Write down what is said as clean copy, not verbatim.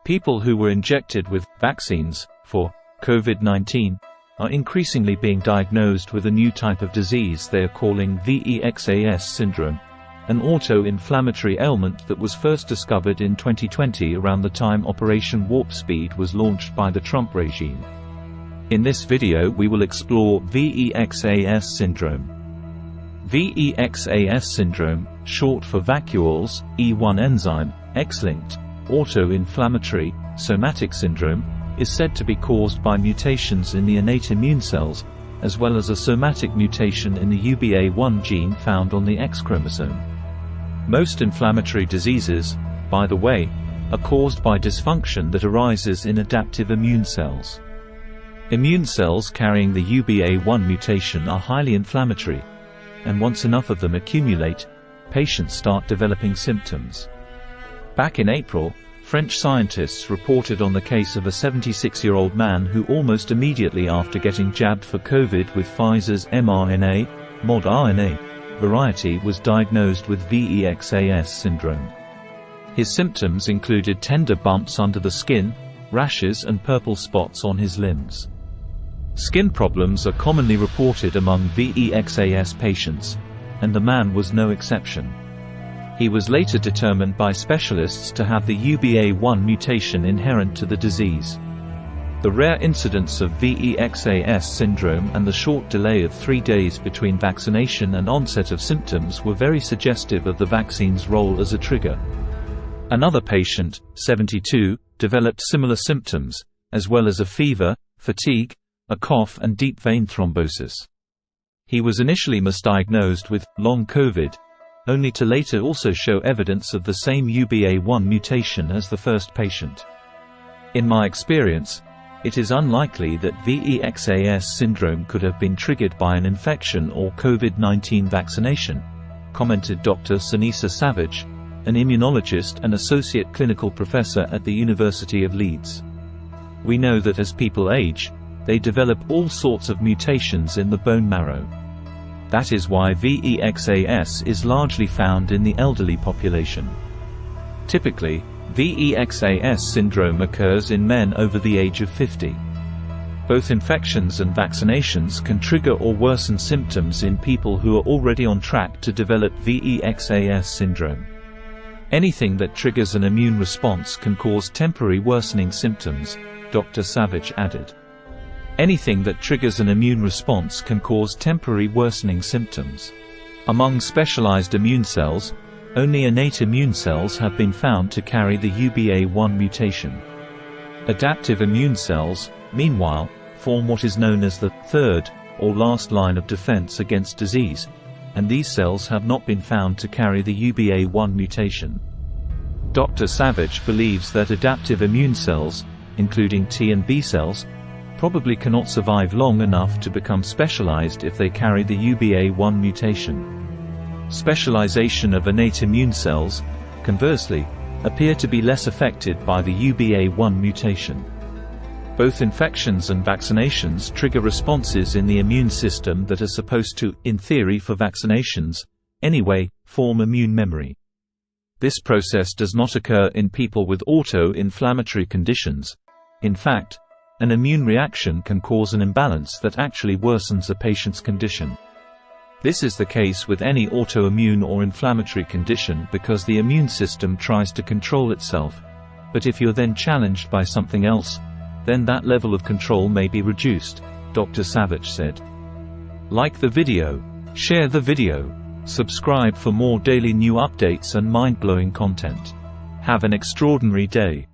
People who were injected with vaccines for COVID-19 are increasingly being diagnosed with a new type of disease they are calling VEXAS syndrome, an auto-inflammatory ailment that was first discovered in 2020 around the time Operation Warp Speed was launched by the Trump regime. In this video we will explore VEXAS syndrome. VEXAS syndrome, short for vacuoles, E1 enzyme, X-linked, auto-inflammatory, somatic syndrome, is said to be caused by mutations in the innate immune cells, as well as a somatic mutation in the UBA1 gene found on the X chromosome. Most inflammatory diseases, by the way, are caused by dysfunction that arises in adaptive immune cells. Immune cells carrying the UBA1 mutation are highly inflammatory, and once enough of them accumulate, patients start developing symptoms. Back in April, French scientists reported on the case of a 76-year-old man who almost immediately after getting jabbed for COVID with Pfizer's mRNA, mod RNA, variety was diagnosed with VEXAS syndrome. His symptoms included tender bumps under the skin, rashes and purple spots on his limbs. Skin problems are commonly reported among VEXAS patients, and the man was no exception. He was later determined by specialists to have the UBA1 mutation inherent to the disease. The rare incidence of VEXAS syndrome and the short delay of 3 days between vaccination and onset of symptoms were very suggestive of the vaccine's role as a trigger. Another patient, 72, developed similar symptoms, as well as a fever, fatigue, a cough and deep vein thrombosis. He was initially misdiagnosed with long COVID, only to later also show evidence of the same UBA1 mutation as the first patient. In my experience, it is unlikely that VEXAS syndrome could have been triggered by an infection or COVID-19 vaccination, commented Dr. Sunisa Savage, an immunologist and associate clinical professor at the University of Leeds. We know that as people age, they develop all sorts of mutations in the bone marrow. That is why VEXAS is largely found in the elderly population. Typically, VEXAS syndrome occurs in men over the age of 50. Both infections and vaccinations can trigger or worsen symptoms in people who are already on track to develop VEXAS syndrome. Anything that triggers an immune response can cause temporary worsening symptoms, Dr. Savage added. Anything that triggers an immune response can cause temporary worsening symptoms. Among specialized immune cells, only innate immune cells have been found to carry the UBA1 mutation. Adaptive immune cells, meanwhile, form what is known as the third, or last line of defense against disease, and these cells have not been found to carry the UBA1 mutation. Dr. Savage believes that adaptive immune cells, including T and B cells, probably cannot survive long enough to become specialized if they carry the UBA1 mutation. Specialization of innate immune cells, conversely, appear to be less affected by the UBA1 mutation. Both infections and vaccinations trigger responses in the immune system that are supposed to, in theory for vaccinations, anyway, form immune memory. This process does not occur in people with auto-inflammatory conditions. In fact, an immune reaction can cause an imbalance that actually worsens a patient's condition. This is the case with any autoimmune or inflammatory condition because the immune system tries to control itself, but if you're then challenged by something else, then that level of control may be reduced, Dr. Savage said. Like the video, share the video, subscribe for more daily new updates and mind-blowing content. Have an extraordinary day.